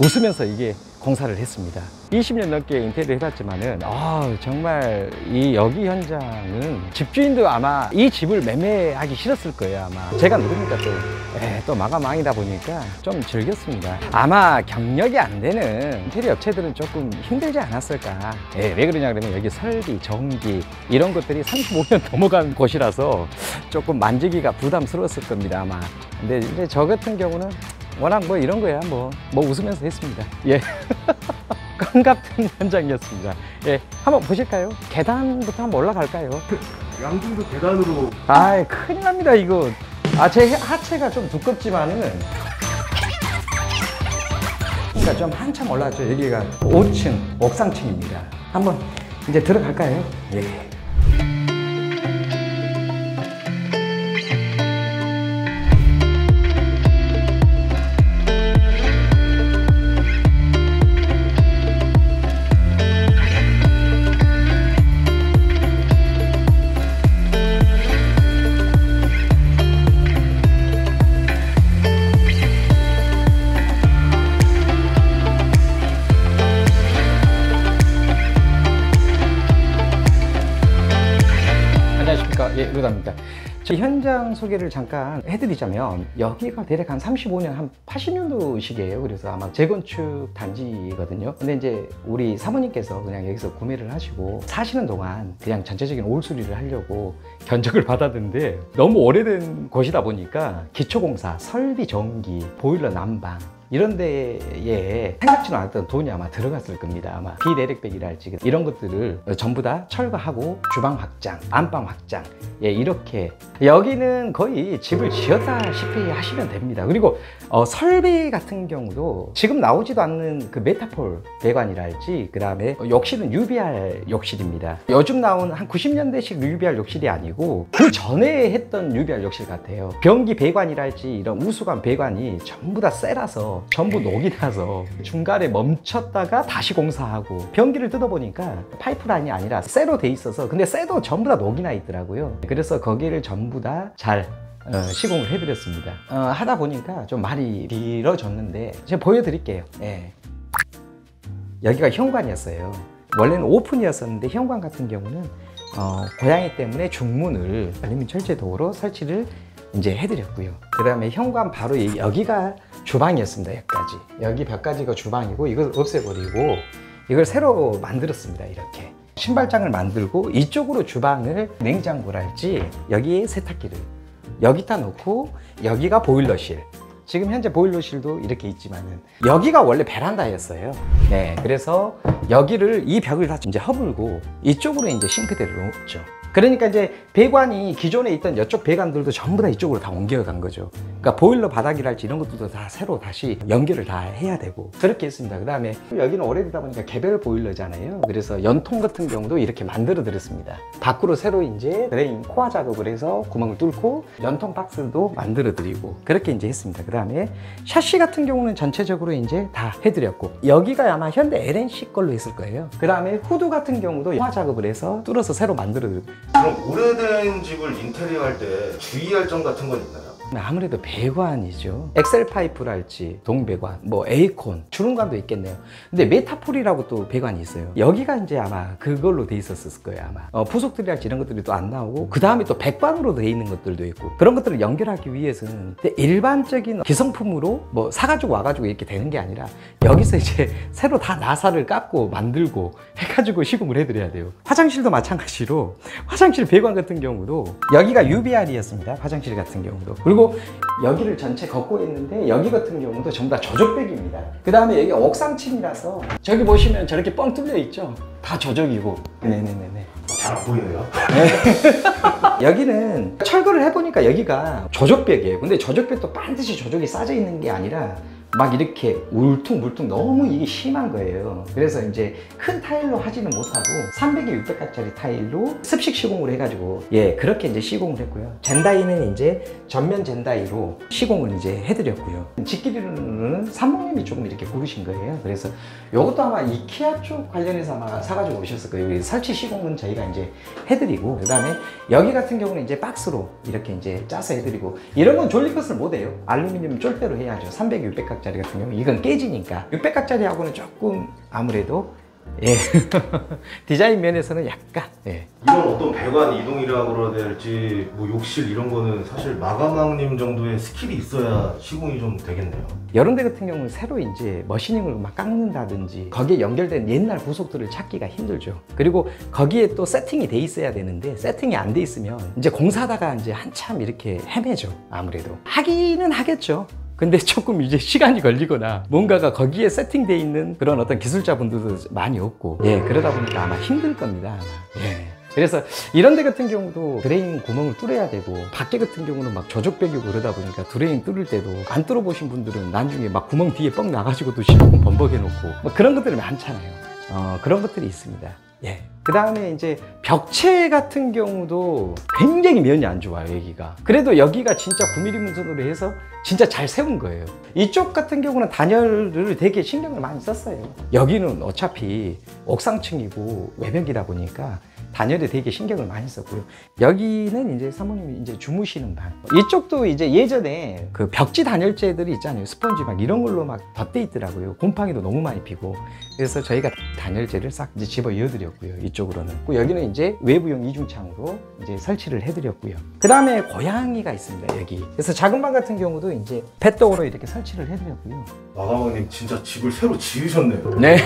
웃으면서 이게 공사를 했습니다. 20년 넘게 인테리어 해봤지만은 정말 이 여기 현장은 집주인도 아마 이 집을 매매하기 싫었을 거예요. 아마 제가 누굽니까 또 마감왕이다 보니까 좀 즐겼습니다. 아마 경력이 안 되는 인테리어 업체들은 조금 힘들지 않았을까. 왜 그러냐 그러면 여기 설비, 전기 이런 것들이 35년 넘어간 곳이라서 조금 만지기가 부담스러웠을 겁니다 아마. 근데 이제 저 같은 경우는 워낙 뭐 이런 거야 뭐 웃으면서 했습니다. 예. 꿈 같은 현장이었습니다. 예, 한번 보실까요? 계단부터 한번 올라갈까요? 양궁도 계단으로. 큰일 납니다 이거. 제 하체가 좀 두껍지만은 그러니까 좀 한참 올라왔죠. 여기가 5층 옥상층입니다. 한번 이제 들어갈까요? 예. 예, 루다입니다. 저 현장 소개를 잠깐 해드리자면 여기가 대략 한 35년, 한 80년도식이에요. 그래서 아마 재건축 단지거든요. 근데 이제 우리 사모님께서 그냥 여기서 구매를 하시고 사시는 동안 그냥 전체적인 올수리를 하려고 견적을 받았는데 너무 오래된 곳이다 보니까 기초공사, 설비, 전기, 보일러, 난방 이런 데에 생각지도 않았던 돈이 아마 들어갔을 겁니다. 아마 비내력백이랄지 이런 것들을 전부 다 철거하고 주방 확장, 안방 확장, 예, 이렇게 여기는 거의 집을 지었다시피 하시면 됩니다. 그리고 설비 같은 경우도 지금 나오지도 않는 그 메타폴 배관이랄지 그 다음에 욕실은 UBR 욕실입니다. 요즘 나온 한 90년대식 UBR 욕실이 아니고 그 전에 했던 UBR 욕실 같아요. 변기 배관이랄지 이런 우수관 배관이 전부 다 쎄라서 전부 녹이 나서 중간에 멈췄다가 다시 공사하고 변기를 뜯어보니까 파이프라인이 아니라 쇠로 돼 있어서 근데 쇠도 전부 다 녹이 나 있더라고요. 그래서 거기를 전부 다 잘 시공을 해드렸습니다. 하다 보니까 좀 말이 길어졌는데 제가 보여드릴게요. 예. 여기가 현관이었어요. 원래는 오픈이었었는데 현관 같은 경우는 고양이 때문에 중문을 알루미늄 철제도로 설치를 이제 해드렸고요. 그 다음에 현관 바로 여기가 주방이었습니다. 여기까지. 여기 벽까지가 주방이고 이걸 없애버리고 이걸 새로 만들었습니다. 이렇게 신발장을 만들고 이쪽으로 주방을 냉장고랄지 여기에 세탁기를 여기다 놓고 여기가 보일러실. 지금 현재 보일러실도 이렇게 있지만은 여기가 원래 베란다였어요. 네, 그래서 여기를 이 벽을 다 이제 허물고 이쪽으로 이제 싱크대를 놓았죠. 그러니까 이제 배관이 기존에 있던 이쪽 배관들도 전부 다 이쪽으로 다 옮겨간 거죠. 그러니까 보일러 바닥이랄지 이런 것들도 다 새로 다시 연결을 다 해야 되고 그렇게 했습니다. 그 다음에 여기는 오래되다 보니까 개별 보일러잖아요. 그래서 연통 같은 경우도 이렇게 만들어 드렸습니다. 밖으로 새로 이제 드레인 코아 작업을 해서 구멍을 뚫고 연통 박스도 만들어 드리고 그렇게 이제 했습니다. 그 다음에 샤시 같은 경우는 전체적으로 이제 다 해드렸고 여기가 아마 현대 LNC 걸로 했을 거예요. 그 다음에 후드 같은 경우도 코아 작업을 해서 뚫어서 새로 만들어 드리고. 그럼 오래된 집을 인테리어 할 때 주의할 점 같은 건 있나요? 아무래도 배관이죠. 엑셀 파이프랄지 동배관, 뭐 에이콘, 주름관도 있겠네요. 근데 메타폴이라고 또 배관이 있어요. 여기가 이제 아마 그걸로 돼 있었을 거예요. 아마 부속들이랄지 이런 것들이 또 안 나오고 그 다음에 또 백반으로 돼 있는 것들도 있고 그런 것들을 연결하기 위해서는 일반적인 기성품으로 뭐 사가지고 와가지고 이렇게 되는 게 아니라 여기서 이제 새로 다 나사를 깎고 만들고 해가지고 시공을 해드려야 돼요. 화장실도 마찬가지로 화장실 배관 같은 경우도 여기가 UBR이었습니다. 화장실 같은 경우도. 그리고 여기를 전체 걷고 있는데 여기 같은 경우도 전부 다 저적백입니다. 그 다음에 여기 옥상층이라서 저기 보시면 저렇게 뻥 뚫려 있죠. 다 저적이고. 네네네네. 잘 안 보이네요. 네. 여기는 철거를 해보니까 여기가 저적벽이에요. 근데 저적벽도 반드시 저적이 싸져 있는 게 아니라 막 이렇게 울퉁불퉁 너무 이게 심한 거예요. 그래서 이제 큰 타일로 하지는 못하고 300에 600가짜리 타일로 습식 시공을 해가지고 예 그렇게 이제 시공을 했고요. 젠다이는 이제 전면 젠다이로 시공을 이제 해드렸고요. 집기류는 삼봉님이 조금 이렇게 고르신 거예요. 그래서 이것도 아마 이케아 쪽 관련해서 아마 사가지고 오셨을 거예요. 설치 시공은 저희가 이제 해드리고 그 다음에 여기 같은 경우는 이제 박스로 이렇게 이제 짜서 해드리고 이런 건 졸리 컷을 못해요. 알루미늄 쫄대로 해야죠. 300, 600각 600각짜리 같은 경우 이건 깨지니까 600각짜리하고는 조금 아무래도 예 디자인 면에서는 약간 예. 이런 어떤 배관 이동이라고 그래야 될지 뭐 욕실 이런 거는 사실 마감왕님 정도의 스킬이 있어야 시공이 좀 되겠네요. 이런 데 같은 경우는 새로 이제 머시닝을 막 깎는다든지 거기에 연결된 옛날 부속들을 찾기가 힘들죠. 그리고 거기에 또 세팅이 돼 있어야 되는데 세팅이 안 돼 있으면 이제 공사하다가 이제 한참 이렇게 헤매죠. 아무래도 하기는 하겠죠. 근데 조금 이제 시간이 걸리거나 뭔가가 거기에 세팅되어 있는 그런 어떤 기술자분들도 많이 없고 예 그러다 보니까 아마 힘들 겁니다. 아마. 예. 그래서 이런 데 같은 경우도 드레인 구멍을 뚫어야 되고 밖에 같은 경우는 막 저적배기고 그러다 보니까 드레인 뚫을 때도 안 뚫어 보신 분들은 나중에 막 구멍 뒤에 뻥 나가지고도 시공 범벅해 놓고 뭐 그런 것들이 많잖아요. 그런 것들이 있습니다. 예. 그 다음에 이제 벽체 같은 경우도 굉장히 면이 안 좋아요, 여기가. 그래도 여기가 진짜 9mm 문선으로 해서 진짜 잘 세운 거예요. 이쪽 같은 경우는 단열을 되게 신경을 많이 썼어요. 여기는 어차피 옥상층이고 외벽이다 보니까 단열에 되게 신경을 많이 썼고요. 여기는 이제 사모님이 이제 주무시는 방. 이쪽도 이제 예전에 그 벽지 단열재들이 있잖아요. 스펀지 막 이런 걸로 막 덧대 있더라고요. 곰팡이도 너무 많이 피고. 그래서 저희가 단열재를 싹 이제 집어 이어드렸고요. 이쪽으로는. 여기는 이제 외부용 이중창으로 이제 설치를 해드렸고요. 그 다음에 고양이가 있습니다. 여기. 그래서 작은 방 같은 경우도 이제 뱃떡으로 이렇게 설치를 해드렸고요. 마감왕님 진짜 집을 새로 지으셨네요. 네.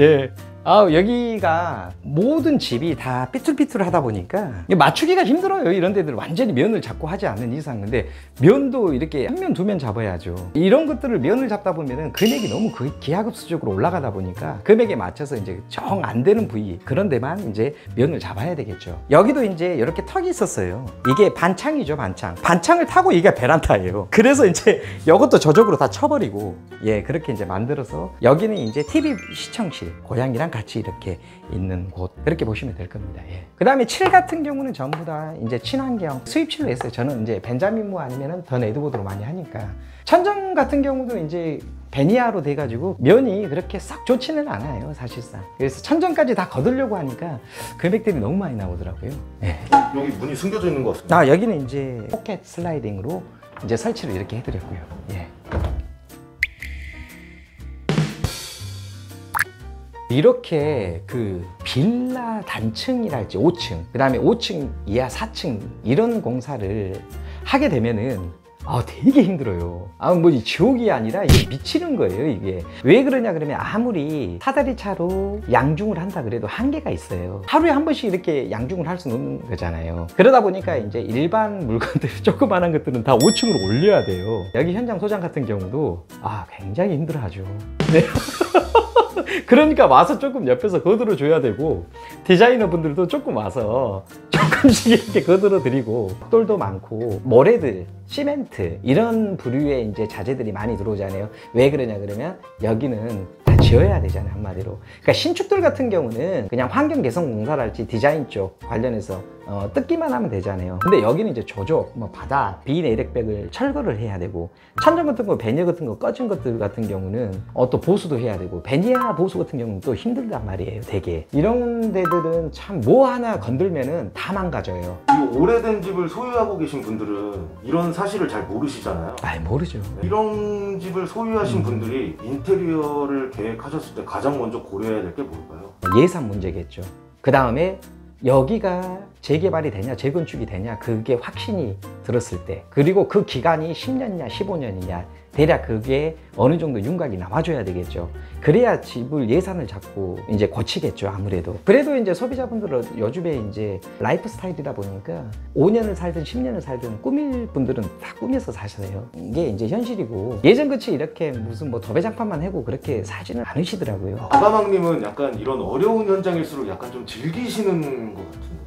예. 여기가 모든 집이 다 삐뚤삐뚤하다 보니까 맞추기가 힘들어요. 이런 데들 완전히 면을 잡고 하지 않는 이상. 근데 면도 이렇게 한 면, 두 면 잡아야죠. 이런 것들을 면을 잡다 보면은 금액이 너무 기하급수적으로 올라가다 보니까 금액에 맞춰서 이제 정 안 되는 부위 그런 데만 이제 면을 잡아야 되겠죠. 여기도 이제 이렇게 턱이 있었어요. 이게 반창이죠, 반창. 반창을 타고 이게 베란다예요. 그래서 이제 이것도 저쪽으로 다 쳐버리고 예, 그렇게 이제 만들어서 여기는 이제 TV 시청실, 고양이랑 같이 이렇게 있는 곳 그렇게 보시면 될 겁니다. 예. 그 다음에 칠 같은 경우는 전부 다 이제 친환경 수입칠로 했어요. 저는 이제 벤자민무 아니면은 더 레드보드로 많이 하니까. 천정 같은 경우도 이제 베니아로 돼가지고 면이 그렇게 싹 좋지는 않아요, 사실상. 그래서 천정까지 다 거두려고 하니까 금액들이 너무 많이 나오더라고요. 예. 여기 문이 숨겨져 있는 것 같습니다. 여기는 이제 포켓 슬라이딩으로 이제 설치를 이렇게 해드렸고요. 예. 이렇게 그 빌라 단층이랄지 5층, 그 다음에 5층 이하 4층 이런 공사를 하게 되면은 되게 힘들어요. 뭐 지옥이 아니라 이게 미치는 거예요, 이게. 왜 그러냐 그러면 아무리 사다리 차로 양중을 한다 그래도 한계가 있어요. 하루에 한 번씩 이렇게 양중을 할 수는 없는 거잖아요. 그러다 보니까 이제 일반 물건들, 조그만한 것들은 다 5층으로 올려야 돼요. 여기 현장 소장 같은 경우도 굉장히 힘들어하죠. 네. 그러니까 와서 조금 옆에서 거들어 줘야 되고 디자이너 분들도 조금 와서 조금씩 이렇게 거들어 드리고 돌도 많고 모래들, 시멘트 이런 부류의 이제 자재들이 많이 들어오잖아요. 왜 그러냐 그러면 여기는 다 지어야 되잖아요, 한마디로. 그러니까 신축들 같은 경우는 그냥 환경 개선 공사랄지 디자인 쪽 관련해서 뜯기만 하면 되잖아요. 근데 여기는 이제 조족, 바다, 비내력백을 철거를 해야 되고 천정 같은 거, 베니어 같은 거 꺼진 것들 같은 경우는 또 보수도 해야 되고 베니아 보수 같은 경우는 또 힘들단 말이에요, 되게. 이런 데들은 참 뭐 하나 건들면은 다 망가져요. 이 오래된 집을 소유하고 계신 분들은 이런 사실을 잘 모르시잖아요. 모르죠. 이런 집을 소유하신 분들이 인테리어를 계획하셨을 때 가장 먼저 고려해야 될 게 뭘까요? 예산 문제겠죠. 그 다음에 여기가 재개발이 되냐 재건축이 되냐 그게 확신이 들었을 때, 그리고 그 기간이 10년이냐 15년이냐 대략 그게 어느 정도 윤곽이 나와줘야 되겠죠. 그래야 집을 예산을 잡고 이제 고치겠죠, 아무래도. 그래도 이제 소비자분들은 요즘에 이제 라이프 스타일이다 보니까 5년을 살든 10년을 살든 꾸밀 분들은 다 꾸며서 사셔요. 이게 이제 현실이고 예전같이 이렇게 무슨 도배장판만 하고 그렇게 사지는 않으시더라고요. 마감왕님은 약간 이런 어려운 현장일수록 약간 좀 즐기시는 것 같은데.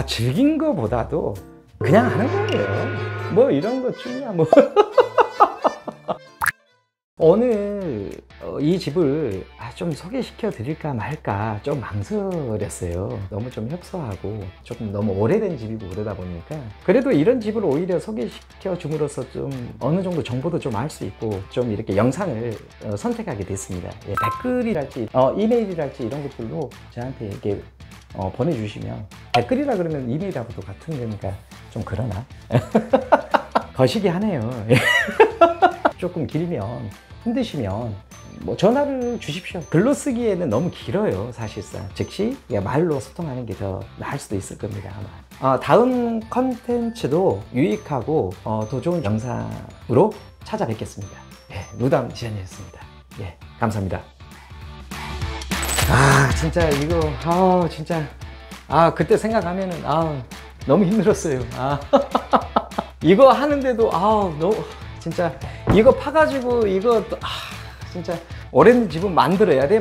즐긴 거보다도 그냥 하는 거예요. 이런 거 춤이야 오늘 이 집을 좀 소개시켜 드릴까 말까 좀 망설였어요. 너무 좀 협소하고 조금 너무 오래된 집이고 그러다 보니까 그래도 이런 집을 오히려 소개시켜 줌으로써 좀 어느 정도 정보도 좀 알 수 있고 좀 이렇게 영상을 선택하게 됐습니다. 댓글이랄지 이메일이랄지 이런 것들도 저한테 이렇게 보내주시면, 댓글이라 그러면 이메일하고도 같은 거니까 좀 그러나 거시기 하네요. 조금 길면 힘드시면 뭐 전화를 주십시오. 글로 쓰기에는 너무 길어요, 사실상. 즉시 말로 소통하는 게 더 나을 수도 있을 겁니다, 아마. 다음 컨텐츠도 유익하고 더 좋은 영상으로 찾아뵙겠습니다. 예, 루담 디자인이었습니다. 예, 감사합니다. 진짜 이거 진짜 그때 생각하면은 너무 힘들었어요. 이거 하는데도 너무 진짜 이거 파가지고 이거 또 진짜 오랜 집은 만들어야 돼.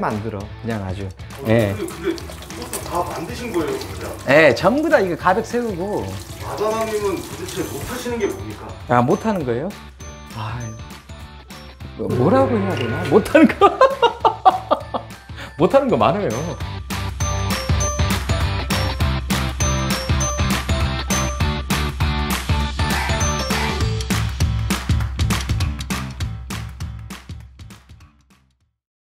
그냥 아주. 예. 근데 이것도 다 만드신 거예요, 진짜? 예, 전부 다 이거 가득 세우고. 마가망님은 도대체 못하시는 게 뭡니까? 못하는 거예요? 뭐라고 해야 되나? 못하는 거. 못하는 거 많아요.